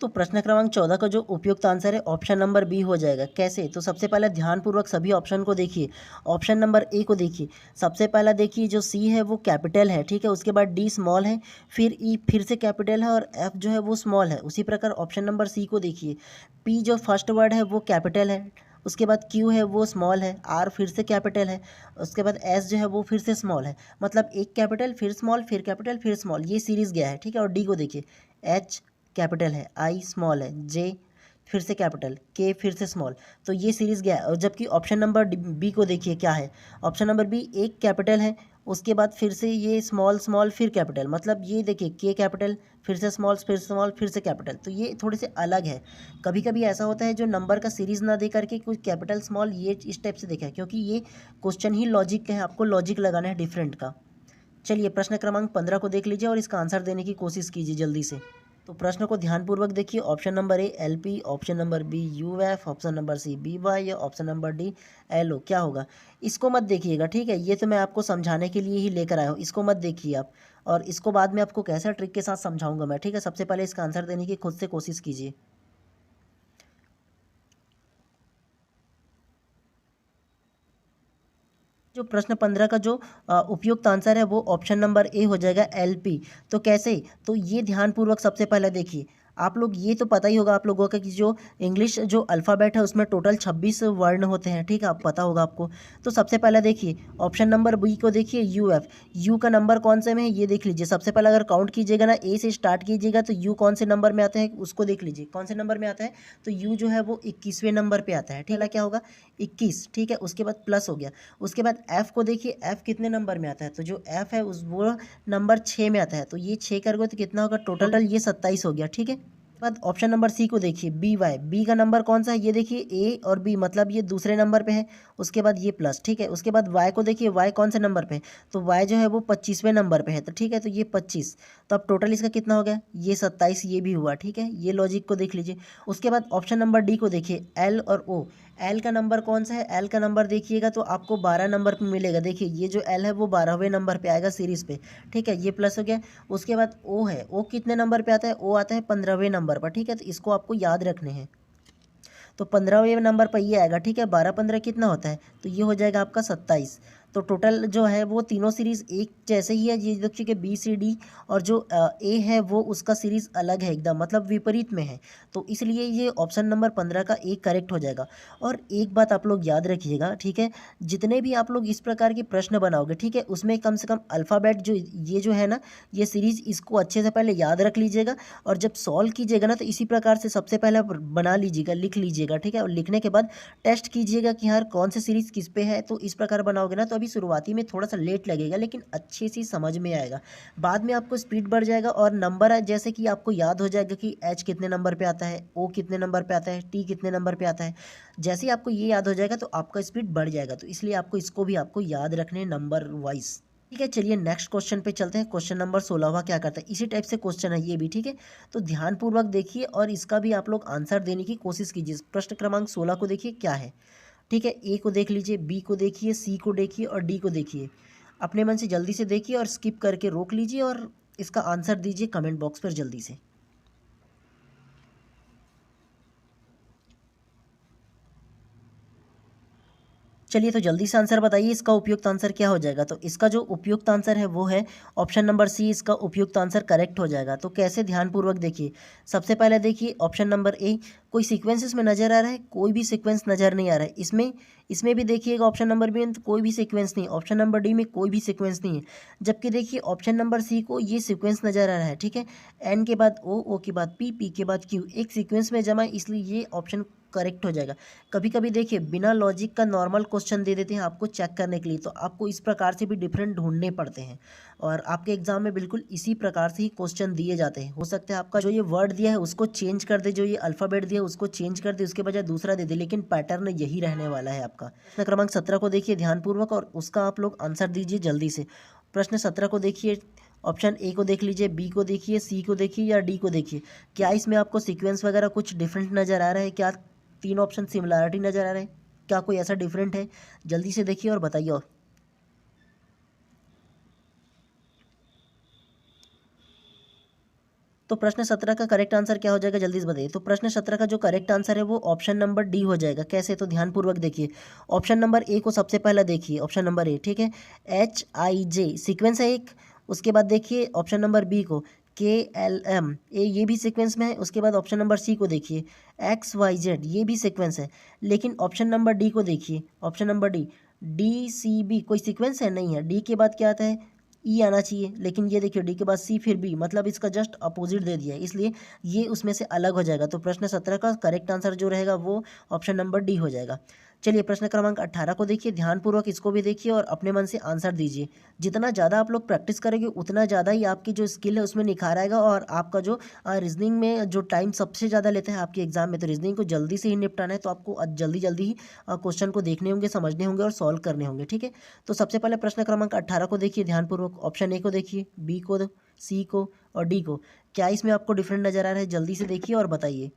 तो प्रश्न क्रमांक 14 का जो उपयुक्त आंसर है ऑप्शन नंबर बी हो जाएगा। कैसे, तो सबसे पहले ध्यानपूर्वक सभी ऑप्शन को देखिए। ऑप्शन नंबर ए को देखिए, सबसे पहला देखिए जो सी है वो कैपिटल है, ठीक है, उसके बाद डी स्मॉल है, फिर ई फिर से कैपिटल है और एफ जो है वो स्मॉल है। उसी प्रकार ऑप्शन नंबर सी को देखिए, पी जो फर्स्ट वर्ड है वो कैपिटल है, उसके बाद क्यू है वो स्मॉल है, आर फिर से कैपिटल है, उसके बाद एस जो है वो फिर से स्मॉल है, मतलब एक कैपिटल फिर स्मॉल फिर कैपिटल फिर स्मॉल, ये सीरीज गया है, ठीक है। और डी को देखिए, एच कैपिटल है, आई स्मॉल है, जे फिर से कैपिटल, के फिर से स्मॉल, तो ये सीरीज गया है। और जबकि ऑप्शन नंबर बी को देखिए क्या है। ऑप्शन नंबर बी एक कैपिटल है, उसके बाद फिर से ये स्मॉल स्मॉल फिर कैपिटल, मतलब ये देखिए के कैपिटल फिर से स्मॉल फिर से कैपिटल, तो ये थोड़े से अलग है। कभी कभी ऐसा होता है जो नंबर का सीरीज ना दे करके कुछ कैपिटल स्मॉल ये इस टाइप से देखा है, क्योंकि ये क्वेश्चन ही लॉजिक का है, आपको लॉजिक लगाना है डिफरेंट का। चलिए प्रश्न क्रमांक 15 को देख लीजिए और इसका आंसर देने की कोशिश कीजिए जल्दी से। तो प्रश्न को ध्यानपूर्वक देखिए। Option number A L P, option number B U F, option number C B Y या option number D L O, क्या होगा। इसको मत देखिएगा, ठीक है, ये तो मैं आपको समझाने के लिए ही लेकर आया हूँ, इसको मत देखिए आप। और इसको बाद में आपको कैसा ट्रिक के साथ समझाऊंगा मैं, ठीक है। सबसे पहले इसका आंसर देने की खुद से कोशिश कीजिए। जो प्रश्न 15 का जो उपयुक्त आंसर है वो ऑप्शन नंबर ए हो जाएगा, एलपी। तो कैसे, तो ये ध्यानपूर्वक सबसे पहले देखिए। आप लोग ये तो पता ही होगा आप लोगों का कि जो इंग्लिश जो अल्फ़ाबेट है उसमें टोटल 26 वर्ण होते हैं, ठीक है, आप पता होगा आपको। तो सबसे पहले देखिए ऑप्शन नंबर बी को देखिए, यू एफ, यू का नंबर कौन से में है ये देख लीजिए। सबसे पहले अगर काउंट कीजिएगा ना, ए से स्टार्ट कीजिएगा तो यू कौन से नंबर में आता है उसको देख लीजिए, कौन से नंबर में आता है। तो यू जो है वो 21वें नंबर पर आता है, ठीक है, क्या होगा 21, ठीक है। उसके बाद प्लस हो गया। उसके बाद एफ़ को देखिए, एफ़ कितने नंबर में आता है, तो जो एफ़ है उस वो नंबर 6 में आता है, तो ये 6 करोगे तो कितना होगा टोटल, ये 27 हो गया, ठीक है। बाद ऑप्शन नंबर सी को देखिए, बी वाई, बी का नंबर कौन सा है ये देखिए, ए और बी, मतलब ये दूसरे नंबर पे है। उसके बाद ये प्लस, ठीक है। उसके बाद वाई को देखिए, वाई कौन से नंबर पे है, तो वाई जो है वो 25वें नंबर पे है, तो ठीक है, तो ये 25, तो अब टोटल इसका कितना हो गया, ये 27, ये भी हुआ, ठीक है। ये लॉजिक को देख लीजिए। उसके बाद ऑप्शन नंबर डी को देखिए, एल और ओ, एल का नंबर कौन सा है, एल का नंबर देखिएगा तो आपको 12 नंबर पे मिलेगा। देखिए ये जो एल है वो 12वें नंबर पे आएगा सीरीज़ पे, ठीक है, ये प्लस हो गया। उसके बाद ओ है, ओ कितने नंबर पे आता है, ओ आता है 15वें नंबर पर, ठीक है, तो इसको आपको याद रखने हैं। तो 15वें नंबर पर ये आएगा, ठीक है। 12 15 कितना होता है, तो ये हो जाएगा आपका 27। तो टोटल जो है वो तीनों सीरीज़ एक जैसे ही है। ये देखिए कि बी सी डी और जो ए है वो उसका सीरीज़ अलग है एकदम, मतलब विपरीत में है। तो इसलिए ये ऑप्शन नंबर 15 का एक करेक्ट हो जाएगा। और एक बात आप लोग याद रखिएगा, ठीक है, जितने भी आप लोग इस प्रकार के प्रश्न बनाओगे, ठीक है, उसमें कम से कम अल्फ़ाबेट जो है ना, ये सीरीज़ इसको अच्छे से पहले याद रख लीजिएगा। और जब सॉल्व कीजिएगा ना, तो इसी प्रकार से सबसे पहले बना लीजिएगा, लिख लीजिएगा, ठीक है। और लिखने के बाद टेस्ट कीजिएगा कि यार कौन सी सीरीज़ किस पे है। तो इस प्रकार बनाओगे ना, तो अभी शुरुआती में थोड़ा सा लेट लगेगा, लेकिन अच्छी सी समझ में आएगा। बाद में आपको स्पीड बढ़ जाएगा और नंबर जैसे कि आपको याद हो जाएगा कि एच कितने नंबर पे आता है, ओ कितने नंबर पे आता है, टी कितने नंबर पे आता है। जैसे ही आपको ये याद हो जाएगा तो आपका स्पीड बढ़ जाएगा। तो इसलिए आपको इसको भी आपको याद रखने नंबर वाइज। ठीक है, चलिए नेक्स्ट क्वेश्चन पे चलते हैं। क्वेश्चन नंबर 16वां क्या करता है, इसी टाइप से क्वेश्चन है ये भी, ठीक है। तो ध्यानपूर्वक देखिए और इसका भी आप लोग आंसर देने की कोशिश कीजिए। प्रश्न क्रमांक 16 को देखिए क्या है, ठीक है। ए को देख लीजिए, बी को देखिए, सी को देखिए और डी को देखिए। अपने मन से जल्दी से देखिए और स्किप करके रोक लीजिए और इसका आंसर दीजिए कमेंट बॉक्स पर जल्दी से। चलिए तो जल्दी से आंसर बताइए, इसका उपयुक्त आंसर क्या हो जाएगा। तो इसका जो उपयुक्त आंसर है वो है ऑप्शन नंबर सी, इसका उपयुक्त आंसर करेक्ट हो जाएगा। तो कैसे, ध्यानपूर्वक देखिए। सबसे पहले देखिए ऑप्शन नंबर ए, कोई सीक्वेंस इसमें नज़र आ रहा है, कोई भी सीक्वेंस नज़र नहीं आ रहा है। इसमें इसमें भी देखिएगा ऑप्शन नंबर बी में तो कोई भी सीक्वेंस नहीं, ऑप्शन नंबर डी में कोई भी सीक्वेंस नहीं है। जबकि देखिए ऑप्शन नंबर सी को ये सीक्वेंस नज़र आ रहा है, ठीक है। एन के बाद ओ, ओ के बाद पी, पी के बाद क्यू, एक सीक्वेंस में जमा है, इसलिए ये ऑप्शन करेक्ट हो जाएगा। कभी कभी देखिए बिना लॉजिक का नॉर्मल क्वेश्चन दे देते हैं आपको चेक करने के लिए, तो आपको इस प्रकार से भी डिफरेंट ढूंढने पड़ते हैं। और आपके एग्जाम में बिल्कुल इसी प्रकार से ही क्वेश्चन दिए जाते हैं। हो सकता है आपका जो ये वर्ड दिया है उसको चेंज कर दे, जो ये अल्फ़ाबेट दिया है उसको चेंज कर दे, उसके बजाय दूसरा दे दे, लेकिन पैटर्न यही रहने वाला है आपका। प्रश्न क्रमांक 17 को देखिए ध्यानपूर्वक और उसका आप लोग आंसर दीजिए जल्दी से। प्रश्न 17 को देखिए, ऑप्शन ए को देख लीजिए, बी को देखिए, सी को देखिए या डी को देखिए। क्या इसमें आपको सीक्वेंस वगैरह कुछ डिफरेंट नज़र आ रहा है? क्या तीन ऑप्शन सिमिलैरिटी नज़र आ रहे हैं? क्या कोई ऐसा डिफरेंट है? जल्दी से देखिए और बताइए। और तो प्रश्न 17 का करेक्ट आंसर क्या हो जाएगा, जल्दी से बताइए। तो प्रश्न 17 का जो करेक्ट आंसर है वो ऑप्शन नंबर डी हो जाएगा। कैसे, तो ध्यानपूर्वक देखिए। ऑप्शन नंबर ए को सबसे पहले देखिए, ऑप्शन नंबर ए, ठीक है, एच आई जे सीक्वेंस है एक। उसके बाद देखिए ऑप्शन नंबर बी को, के एल एम ए, ये भी सीक्वेंस में है। उसके बाद ऑप्शन नंबर सी को देखिए, एक्स वाई जेड, ये भी सीक्वेंस है। लेकिन ऑप्शन नंबर डी को देखिए, option number D, D C B, कोई सीक्वेंस है नहीं है। डी के बाद क्या आता है, ई आना चाहिए, लेकिन ये देखिए डी के बाद सी फिर बी, मतलब इसका जस्ट अपोजिट दे दिया है, इसलिए ये उसमें से अलग हो जाएगा। तो प्रश्न 17 का करेक्ट आंसर जो रहेगा वो ऑप्शन नंबर डी हो जाएगा। चलिए प्रश्न क्रमांक 18 को देखिए, ध्यानपूर्वक इसको भी देखिए और अपने मन से आंसर दीजिए। जितना ज़्यादा आप लोग प्रैक्टिस करेंगे उतना ज़्यादा ही आपकी जो स्किल है उसमें निखार आएगा। और आपका जो रीजनिंग में जो टाइम सबसे ज़्यादा लेता है आपके एग्जाम में, तो रीजनिंग को जल्दी से ही निपटाना है, तो आपको जल्दी जल्दी ही क्वेश्चन को देखने होंगे, समझने होंगे और सॉल्व करने होंगे, ठीक है। तो सबसे पहले प्रश्न क्रमांक 18 को देखिए ध्यानपूर्वक। ऑप्शन ए को देखिए, बी को, सी को और डी को। क्या इसमें आपको डिफरेंट नज़र आ रहा है? जल्दी से देखिए और बताइए।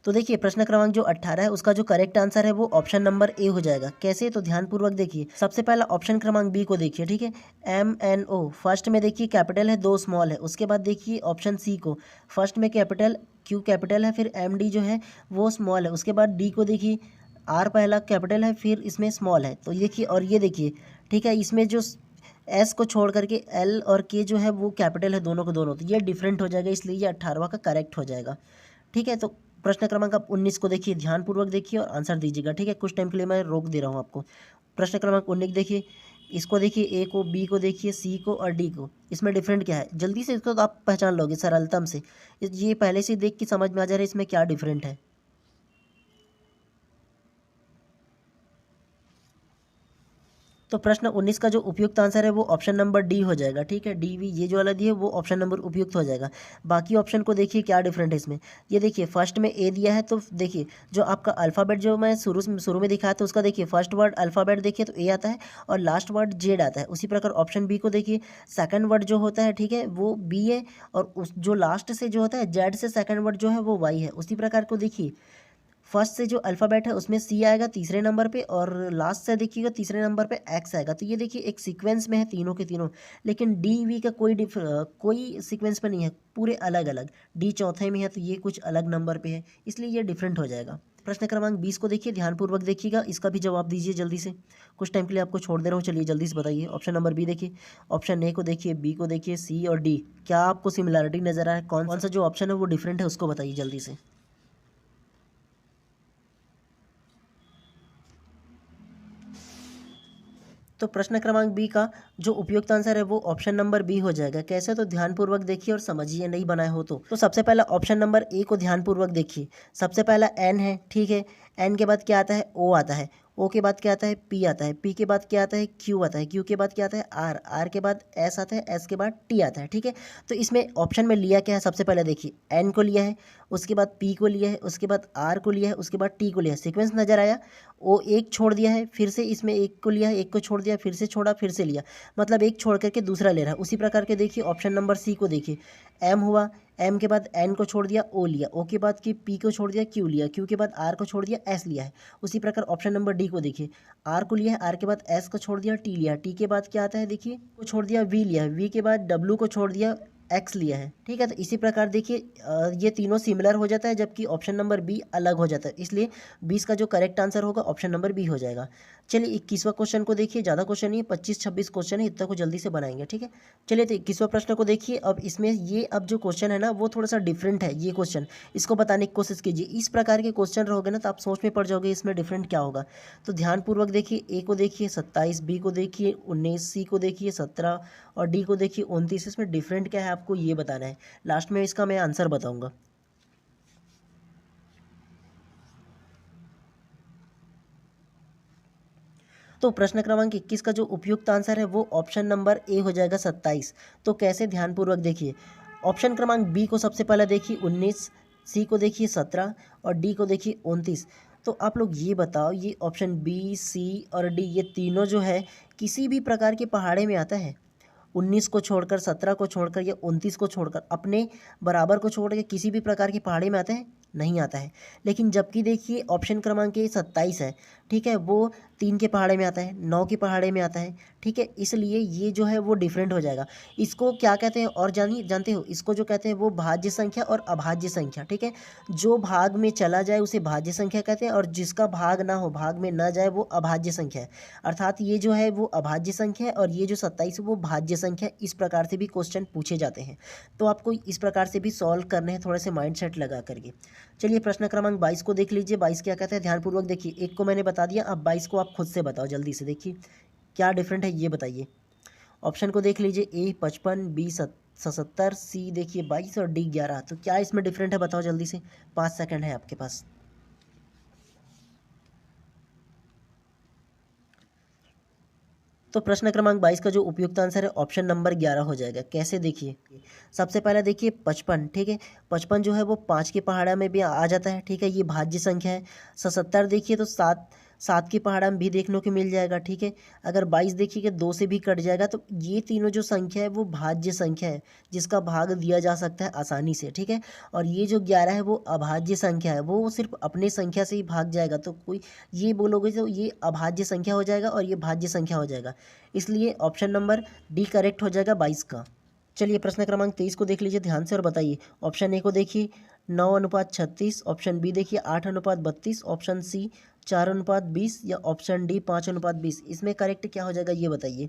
तो देखिए प्रश्न क्रमांक जो 18 है उसका जो करेक्ट आंसर है वो ऑप्शन नंबर ए हो जाएगा। कैसे, तो ध्यानपूर्वक देखिए। सबसे पहला ऑप्शन क्रमांक बी को देखिए, ठीक है, एम एन ओ, फर्स्ट में देखिए कैपिटल है, दो स्मॉल है। उसके बाद देखिए ऑप्शन सी को, फर्स्ट में कैपिटल, क्यू कैपिटल है, फिर एम डी जो है वो स्मॉल है। उसके बाद डी को देखिए, आर पहला कैपिटल है, फिर इसमें स्मॉल है। तो देखिए, और ये देखिए, ठीक है, इसमें जो एस को छोड़ करके एल और के जो है वो कैपिटल है दोनों को दोनों, तो ये डिफरेंट हो जाएगा, इसलिए ये 18वां का करेक्ट हो जाएगा, ठीक है। तो प्रश्न क्रमांक आप 19 को देखिए, ध्यानपूर्वक देखिए और आंसर दीजिएगा, ठीक है। कुछ टाइम के लिए मैं रोक दे रहा हूँ आपको। प्रश्न क्रमांक 19 देखिए, इसको देखिए, ए को, बी को देखिए, सी को और डी को। इसमें डिफरेंट क्या है, जल्दी से इसको तो आप पहचान लोगे सरलतम से। ये पहले से देख के समझ में आ जा रहा है इसमें क्या डिफरेंट है। तो प्रश्न 19 का जो उपयुक्त आंसर है वो ऑप्शन नंबर डी हो जाएगा, ठीक है। डी वी ये जो वाला दिया है वो ऑप्शन नंबर उपयुक्त हो जाएगा। बाकी ऑप्शन को देखिए क्या डिफरेंट है इसमें। ये देखिए फर्स्ट में ए दिया है, तो देखिए जो आपका अल्फ़ाबेट जो मैं शुरू में दिखाया था उसका देखिए, फर्स्ट वर्ड अल्फ़ाबेट देखिए तो ए आता है और लास्ट वर्ड जेड आता है। उसी प्रकार ऑप्शन बी को देखिए, सेकंड वर्ड जो होता है, ठीक है, वो बी है और उस जो लास्ट से जो होता है जेड से सेकंड वर्ड जो है वो वाई है। उसी प्रकार को देखिए फर्स्ट से जो अल्फ़ाबेट है उसमें सी आएगा तीसरे नंबर पे, और लास्ट से देखिएगा तीसरे नंबर पे एक्स आएगा। तो ये देखिए एक सीक्वेंस में है तीनों के तीनों, लेकिन डी वी का कोई सीक्वेंस में नहीं है, पूरे अलग अलग। डी चौथे में है तो ये कुछ अलग नंबर पे है, इसलिए ये डिफरेंट हो जाएगा। प्रश्न क्रमांक 20 को देखिए, ध्यानपूर्वक देखिएगा, इसका भी जवाब दीजिए जल्दी से। कुछ टाइम के लिए आपको छोड़ दे रहा हूँ, चलिए जल्दी से बताइए। ऑप्शन नंबर बी देखिए, ऑप्शन ए को देखिए, बी को देखिए, सी और डी। क्या आपको सिमिलैरिटी नजर आए? कौन कौन सा जो ऑप्शन है वो डिफरेंट है उसको बताइए जल्दी से। तो प्रश्न क्रमांक बी का जो उपयुक्त आंसर है वो ऑप्शन नंबर बी हो जाएगा। कैसे? तो ध्यानपूर्वक देखिए और समझिए, नहीं बनाए हो तो सबसे पहला ऑप्शन नंबर ए को ध्यानपूर्वक देखिए। सबसे पहला एन है, ठीक है। एन के बाद क्या आता है? ओ आता है। ओ के बाद क्या आता है? पी आता है। पी के बाद क्या आता है? क्यू आता है। क्यू के बाद क्या आता है? आर। आर के बाद एस आता है। एस के बाद टी आता है, ठीक है। तो इसमें ऑप्शन में लिया क्या है? सबसे पहले देखिए, एन को लिया है, उसके बाद पी को लिया है, उसके बाद आर को लिया है, उसके बाद टी को लिया है। सीक्वेंस नजर आया? ओ एक छोड़ दिया है, फिर से इसमें एक को लिया है, एक को छोड़ दिया, फिर से छोड़ा, फिर से लिया, मतलब एक छोड़ करके दूसरा ले रहा है। उसी प्रकार के देखिए ऑप्शन नंबर सी को देखिए, एम हुआ, एम के बाद एन को छोड़ दिया, ओ लिया, ओ के बाद की पी को छोड़ दिया, क्यू लिया, क्यू के बाद आर को छोड़ दिया, एस लिया है। उसी प्रकार ऑप्शन नंबर डी को देखिए, आर को लिया है, आर के बाद एस को छोड़ दिया, टी लिया, टी के बाद क्या आता है देखिए, को छोड़ दिया, वी लिया है, वी के बाद डब्ल्यू को छोड़ दिया, एक्स लिया है, ठीक है। तो इसी प्रकार देखिए ये तीनों सिमिलर हो जाता है, जबकि ऑप्शन नंबर बी अलग हो जाता है, इसलिए 20 का जो करेक्ट आंसर होगा ऑप्शन नंबर बी हो जाएगा। चलिए 21वां क्वेश्चन को देखिए, ज़्यादा क्वेश्चन नहीं है, 25-26 क्वेश्चन है, इतना को जल्दी से बनाएंगे, ठीक है। चलिए तो 21वां प्रश्न को देखिए। अब इसमें ये अब जो क्वेश्चन है ना वो थोड़ा सा डिफरेंट है ये क्वेश्चन, इसको बताने की कोशिश कीजिए। इस प्रकार के क्वेश्चन रहोगे ना तो आप सोच में पड़ जाओगे इसमें डिफरेंट क्या होगा। तो ध्यानपूर्वक देखिए, ए को देखिए 27, बी को देखिए 19, सी को देखिए 17 और डी को देखिए 29। इसमें डिफरेंट क्या है आपको ये बताना है, लास्ट में इसका मैं आंसर बताऊंगा। तो प्रश्न क्रमांक 21 का जो उपयुक्त आंसर है वो ऑप्शन नंबर ए हो जाएगा 27। तो कैसे? ध्यानपूर्वक देखिए, ऑप्शन क्रमांक बी को सबसे पहले देखिए 19, सी को देखिए 17 और डी को देखिए 29। तो आप लोग ये बताओ, ये ऑप्शन बी, सी और डी ये तीनों जो है किसी भी प्रकार के पहाड़े में आता है? 19 को छोड़कर, 17 को छोड़कर या 29 को छोड़कर, अपने बराबर को छोड़ के किसी भी प्रकार की पहाड़ी में आता है? नहीं आता है। लेकिन जबकि देखिए ऑप्शन क्रमांक 27 है, ठीक है, वो 3 के पहाड़े में आता है, 9 के पहाड़े में आता है, ठीक है। इसलिए ये जो है वो डिफरेंट हो जाएगा। इसको क्या कहते हैं और जानते हो? इसको जो कहते हैं वो भाज्य संख्या और अभाज्य संख्या, ठीक है। जो भाग में चला जाए उसे भाज्य संख्या कहते हैं, और जिसका भाग ना हो, भाग में ना जाए, वो अभाज्य संख्या है। अर्थात ये जो है वो अभाज्य संख्या है और ये जो 27 है वो भाज्य संख्या है। इस प्रकार से भी क्वेश्चन पूछे जाते हैं, तो आपको इस प्रकार से भी सॉल्व करने हैं थोड़े से माइंड सेट लगा करके। चलिए प्रश्न क्रमांक 22 को देख लीजिए। 22 क्या कहते हैं? ध्यानपूर्वक देखिए, एक को मैंने बता दिया, अब 22 को आप खुद से बताओ जल्दी से। देखिए क्या डिफरेंट है ये बताइए। ऑप्शन को देख लीजिए, ए 55, बी 77, सी देखिए 22 और डी 11। तो क्या इसमें डिफरेंट है बताओ जल्दी से, 5 सेकंड है आपके पास। तो प्रश्न क्रमांक 22 का जो उपयुक्त आंसर है ऑप्शन नंबर 11 हो जाएगा। कैसे? देखिए सबसे पहले देखिए 55, ठीक है, 55 जो है वो 5 के पहाड़ा में भी आ जाता है, ठीक है, ये भाज्य संख्या है। 77 देखिए तो 7 के पहाड़ा में भी देखने को मिल जाएगा, ठीक है। अगर 22 देखिए कि 2 से भी कट जाएगा, तो ये तीनों जो संख्या है वो भाज्य संख्या है, जिसका भाग दिया जा सकता है आसानी से, ठीक है। और ये जो 11 है वो अभाज्य संख्या है, वो सिर्फ अपने संख्या से ही भाग जाएगा, तो कोई ये बोलोगे तो ये अभाज्य संख्या हो जाएगा और ये भाज्य संख्या हो जाएगा। इसलिए ऑप्शन नंबर डी करेक्ट हो जाएगा 22 का। चलिए प्रश्न क्रमांक 23 को देख लीजिए ध्यान से और बताइए। ऑप्शन ए को देखिए 9:36, ऑप्शन बी देखिए 8:32, ऑप्शन सी 4:20 या ऑप्शन डी 5:20। इसमें करेक्ट क्या हो जाएगा ये बताइए।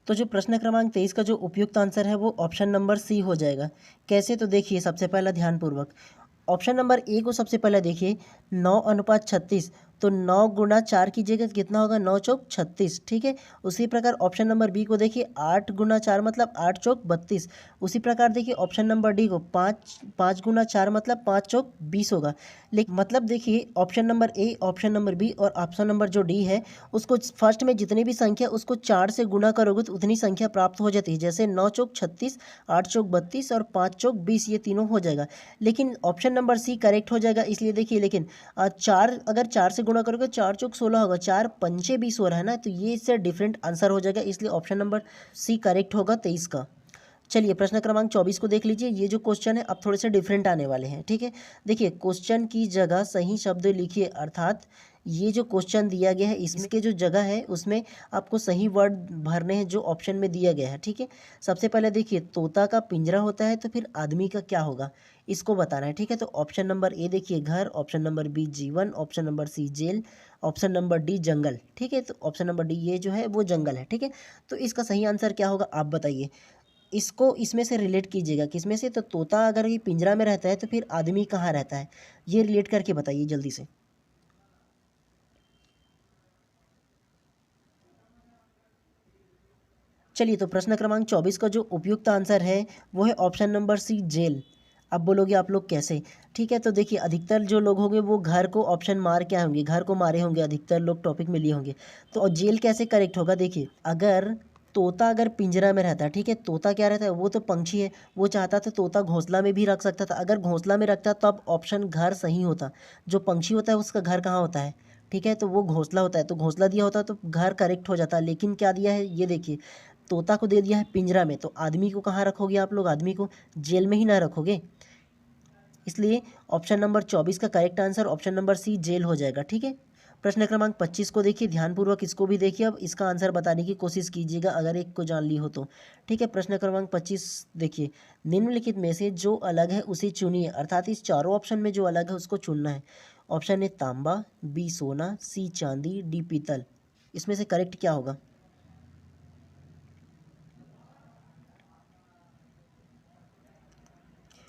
तो जो प्रश्न क्रमांक 23 का जो उपयुक्त आंसर है वो ऑप्शन नंबर सी हो जाएगा। कैसे? तो देखिए सबसे पहला ध्यानपूर्वक ऑप्शन नंबर ए को सबसे पहले देखिए, 9:36, तो 9 गुना 4 कीजिएगा तो कितना होगा? 9 चौक 36, ठीक है। उसी प्रकार ऑप्शन नंबर बी को देखिए, 8 गुना 4 मतलब 8 चौक 32। उसी प्रकार देखिए ऑप्शन नंबर डी को, 5 गुना 4 मतलब 5 चौक 20 होगा। लेकिन मतलब देखिए option number A, option number B और ऑप्शन नंबर जो डी है उसको फर्स्ट में जितनी भी संख्या उसको 4 से गुना करोगे तो उतनी संख्या प्राप्त हो जाती है। जैसे 9 चौक 36, 8 चौक 32 और 5 चौक 20, ये तीनों हो जाएगा। लेकिन ऑप्शन नंबर सी करेक्ट हो जाएगा, इसलिए देखिए, लेकिन 4 अगर 4 से गुणा करोगे 4 × 4 = 16 होगा, 4 × 5 = 20 हो रहा है ना, तो ये इससे डिफरेंट आंसर हो जाएगा, इसलिए ऑप्शन नंबर सी करेक्ट होगा 23 का। चलिए प्रश्न क्रमांक 24 को देख लीजिए। ये जो क्वेश्चन है अब थोड़े से डिफरेंट आने वाले हैं, ठीक है। देखिए क्वेश्चन की जगह सही शब्द लिखिए, अर्थात ये जो क्वेश्चन दिया गया है इसके जो जगह है उसमें आपको सही वर्ड भरने हैं जो ऑप्शन में दिया गया है, ठीक है। सबसे पहले देखिए तोता का पिंजरा होता है तो फिर आदमी का क्या होगा, इसको बताना है, ठीक है। तो ऑप्शन नंबर ए देखिए घर, ऑप्शन नंबर बी जीवन, option number C jail, option number D जंगल, ठीक है। तो ऑप्शन नंबर डी ये जो है वो जंगल है, ठीक है। तो इसका सही आंसर क्या होगा आप बताइए। इसको इसमें से रिलेट कीजिएगा, किसमें से, तो तोता अगर ये पिंजरा में रहता है तो फिर आदमी कहाँ रहता है, ये रिलेट करके बताइए जल्दी से। चलिए तो प्रश्न क्रमांक 24 का जो उपयुक्त आंसर है वो है ऑप्शन नंबर सी जेल। अब बोलोगे आप लोग कैसे, ठीक है। तो देखिए अधिकतर जो लोग होंगे वो घर को ऑप्शन मार के होंगे, घर को मारे होंगे, अधिकतर लोग टॉपिक में लिए होंगे। तो और जेल कैसे करेक्ट होगा, देखिए अगर तोता अगर पिंजरा में रहता है, ठीक है, तोता क्या रहता है, वो तो पंछी है, वो चाहता था तोता घोंसला में भी रख सकता था, अगर घोंसला में रखता तो अब ऑप्शन घर सही होता। जो पंछी होता है उसका घर कहाँ होता है, ठीक है, तो वो घोंसला होता है, तो घोंसला दिया होता तो घर करेक्ट हो जाता, लेकिन क्या दिया है ये देखिए, तोता को दे दिया है पिंजरा में, तो आदमी को कहाँ रखोगे आप लोग, आदमी को जेल में ही ना रखोगे, इसलिए ऑप्शन नंबर 24 का correct answer option number C जेल हो जाएगा, ठीक है। प्रश्न क्रमांक 25 को देखिए ध्यानपूर्वक, इसको भी देखिए, अब इसका आंसर बताने की कोशिश कीजिएगा अगर एक को जान ली हो तो, ठीक है। प्रश्न क्रमांक 25 देखिए, निम्नलिखित में से जो अलग है उसे चुनिए, अर्थात इस चारों ऑप्शन में जो अलग है उसको चुनना है। ऑप्शन ए तांबा, बी सोना, सी चांदी, डी पीतल, इसमें से करेक्ट क्या होगा।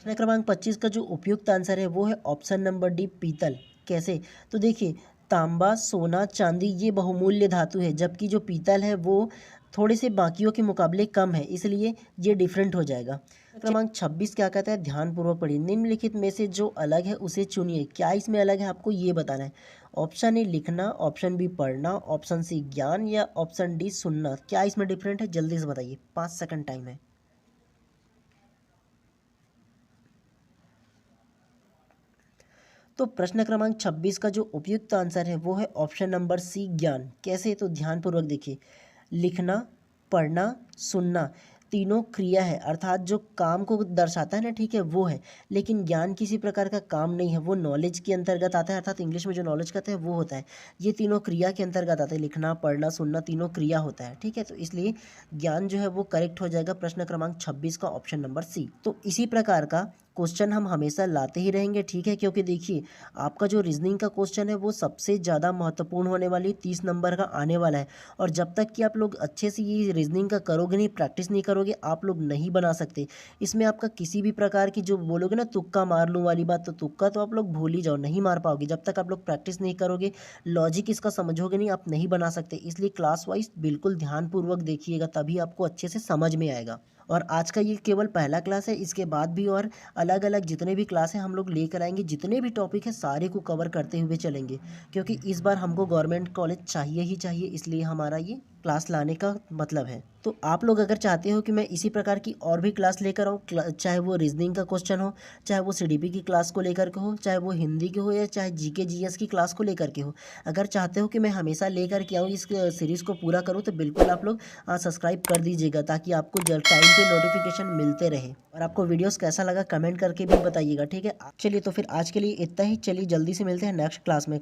प्रश्न क्रमांक 25 का जो उपयुक्त आंसर है वो है ऑप्शन नंबर डी पीतल। कैसे, तो देखिए तांबा सोना चांदी ये बहुमूल्य धातु है, जबकि जो पीतल है वो थोड़े से बाकियों के मुकाबले कम है, इसलिए ये डिफरेंट हो जाएगा। क्रमांक 26 क्या कहता है, ध्यानपूर्वक पढ़िए, निम्नलिखित में से जो अलग है उसे चुनिए, क्या इसमें अलग है आपको ये बताना है। ऑप्शन ए लिखना, ऑप्शन बी पढ़ना, ऑप्शन सी ज्ञान, या ऑप्शन डी सुनना, क्या इसमें डिफरेंट है जल्दी से बताइए, 5 सेकंड टाइम है। तो प्रश्न क्रमांक 26 का जो उपयुक्त आंसर है वो है ऑप्शन नंबर सी ज्ञान। कैसे, तो ध्यानपूर्वक देखिए, लिखना पढ़ना सुनना तीनों क्रिया है, अर्थात जो काम को दर्शाता है ना, ठीक है, वो है, लेकिन ज्ञान किसी प्रकार का काम नहीं है, वो नॉलेज के अंतर्गत आता है, अर्थात इंग्लिश में जो नॉलेज कहते हैं वो होता है। ये तीनों क्रिया के अंतर्गत आते हैं, लिखना पढ़ना सुनना तीनों क्रिया होता है, ठीक है। तो इसलिए ज्ञान जो है वो करेक्ट हो जाएगा प्रश्न क्रमांक 26 का ऑप्शन नंबर सी। तो इसी प्रकार का क्वेश्चन हम हमेशा लाते ही रहेंगे, ठीक है, क्योंकि देखिए आपका जो रीजनिंग का क्वेश्चन है वो सबसे ज़्यादा महत्वपूर्ण होने वाली 30 नंबर का आने वाला है, और जब तक कि आप लोग अच्छे से ये रीजनिंग का करोगे नहीं, प्रैक्टिस नहीं करोगे, आप लोग नहीं बना सकते। इसमें आपका किसी भी प्रकार की जो बोलोगे ना तुक्का मार लूँ वाली बात, तो तुक्का तो आप लोग भूल ही जाओ, नहीं मार पाओगे जब तक आप लोग प्रैक्टिस नहीं करोगे, लॉजिक इसका समझोगे नहीं, आप नहीं बना सकते। इसलिए क्लास वाइज बिल्कुल ध्यानपूर्वक देखिएगा, तभी आपको अच्छे से समझ में आएगा। और आज का ये केवल पहला क्लास है, इसके बाद भी और अलग अलग जितने भी क्लास हैं हम लोग लेकर आएंगे, जितने भी टॉपिक है सारे को कवर करते हुए चलेंगे, क्योंकि इस बार हमको गवर्नमेंट कॉलेज चाहिए ही चाहिए, इसलिए हमारा ये क्लास लाने का मतलब है। तो आप लोग अगर चाहते हो कि मैं इसी प्रकार की और भी क्लास लेकर आऊँ, चाहे वो रीजनिंग का क्वेश्चन हो, चाहे वो सीडीपी की क्लास को लेकर के हो, चाहे वो हिंदी की हो, या चाहे जीके जीएस की क्लास को लेकर के हो, अगर चाहते हो कि मैं हमेशा लेकर के आऊँ, इस सीरीज़ को पूरा करूँ, तो बिल्कुल आप लोग सब्सक्राइब कर दीजिएगा, ताकि आपको टाइम पे नोटिफिकेशन मिलते रहे। और आपको वीडियोस कैसा लगा कमेंट करके भी बताइएगा, ठीक है। चलिए तो फिर आज के लिए इतना ही, चलिए जल्दी से मिलते हैं नेक्स्ट क्लास में।